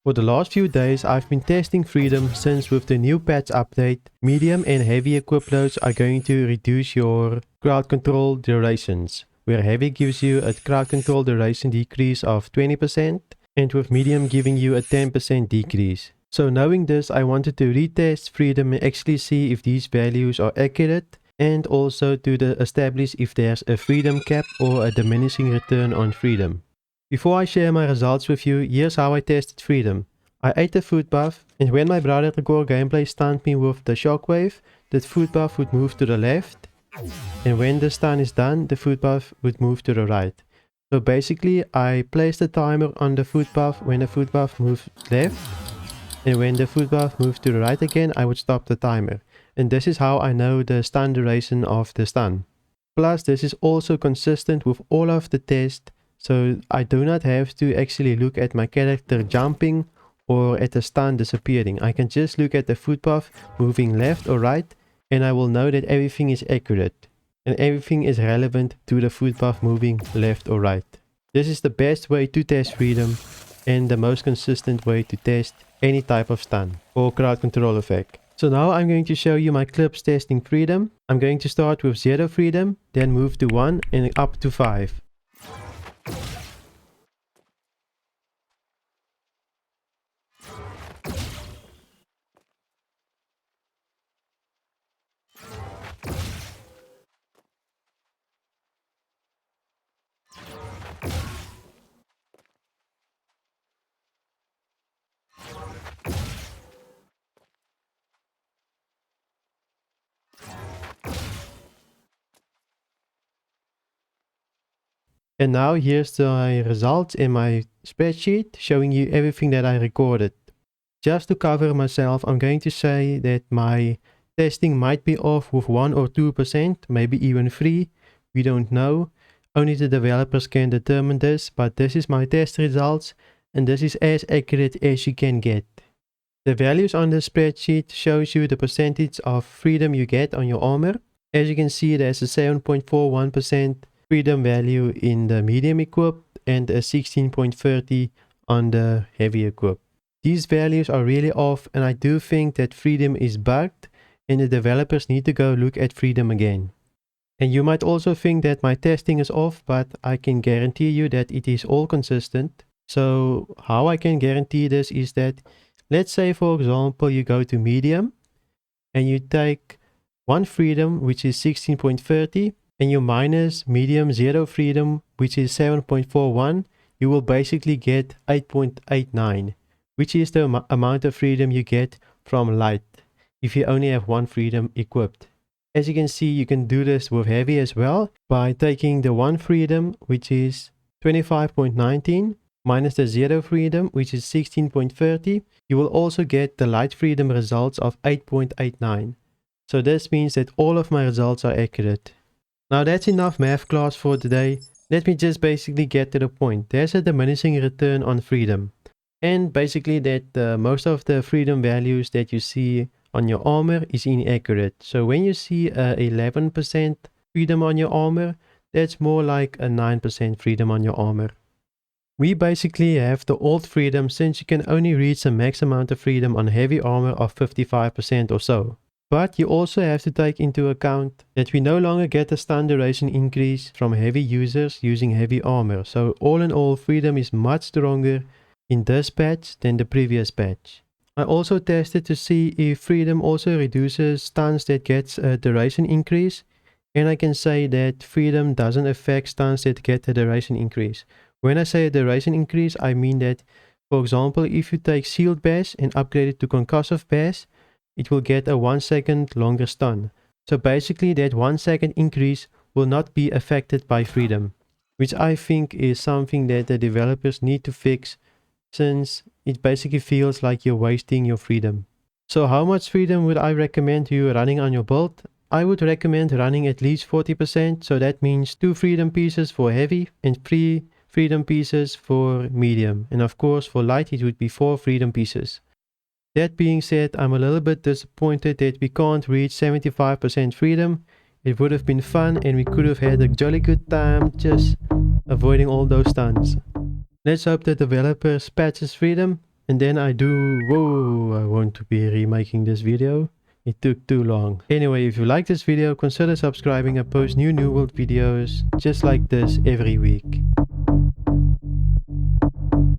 For the last few days I've been testing Freedom since with the new patch update, medium and heavy equip loads are going to reduce your crowd control durations, where heavy gives you a crowd control duration decrease of 20% and with medium giving you a 10% decrease. So knowing this, I wanted to retest Freedom and actually see if these values are accurate, and also to establish if there's a Freedom cap or a diminishing return on Freedom. Before I share my results with you, here's how I tested Freedom. I ate the food buff, and when my brother record gameplay stunned me with the shockwave, the food buff would move to the left, and when the stun is done, the food buff would move to the right. So basically, I placed the timer on the food buff when the food buff moved left, and when the food buff moved to the right again, I would stop the timer. And this is how I know the stun duration of the stun. Plus, this is also consistent with all of the tests, so I do not have to actually look at my character jumping or at the stun disappearing. I can just look at the food buff moving left or right, and I will know that everything is accurate and everything is relevant to the food buff moving left or right. This is the best way to test Freedom and the most consistent way to test any type of stun or crowd control effect. So now I'm going to show you my clips testing Freedom. I'm going to start with 0 Freedom, then move to 1 and up to 5. And now here's my results in my spreadsheet showing you everything that I recorded. Just to cover myself, I'm going to say that my testing might be off with 1 or 2%, maybe even 3%. We don't know. Only the developers can determine this, but this is my test results and this is as accurate as you can get. The values on the spreadsheet shows you the percentage of Freedom you get on your armor. As you can see, there's a 7.41% Freedom value in the medium equip and a 16.30 on the heavy equip. These values are really off, and I do think that Freedom is bugged and the developers need to go look at Freedom again. And you might also think that my testing is off, but I can guarantee you that it is all consistent. So how I can guarantee this is that, let's say for example you go to medium and you take 1 Freedom, which is 16.30, and you minus medium 0 Freedom, which is 7.41, you will basically get 8.89, which is the amount of Freedom you get from light if you only have 1 Freedom equipped. As you can see, you can do this with heavy as well by taking the 1 Freedom, which is 25.19, minus the 0 Freedom, which is 16.30. You will also get the light Freedom results of 8.89. So this means that all of my results are accurate. Now that's enough math class for today. Let me just basically get to the point. There's a diminishing return on Freedom. And basically that most of the Freedom values that you see on your armor is inaccurate. So when you see a 11% Freedom on your armor, that's more like a 9% Freedom on your armor. We basically have the old Freedom since you can only reach a max amount of Freedom on heavy armor of 55% or so. But you also have to take into account that we no longer get a stun duration increase from heavy users using heavy armor. So all in all, Freedom is much stronger in this patch than the previous patch. I also tested to see if Freedom also reduces stuns that gets a duration increase. And I can say that Freedom doesn't affect stuns that get a duration increase. When I say a duration increase, I mean that, for example, if you take Shield Bash and upgrade it to Concussive Bash, it will get a 1 second longer stun. So basically that 1 second increase will not be affected by Freedom, which I think is something that the developers need to fix, since it basically feels like you're wasting your Freedom. So how much Freedom would I recommend you running on your build? I would recommend running at least 40%, so that means 2 Freedom pieces for heavy and 3 Freedom pieces for medium, and of course for light it would be 4 Freedom pieces. That being said, I'm a little bit disappointed that we can't reach 75% Freedom. It would have been fun and we could have had a jolly good time just avoiding all those stuns. Let's hope the developers patches Freedom And then I want to be remaking this video. It took too long. Anyway, if you like this video, consider subscribing. I post new World videos just like this every week.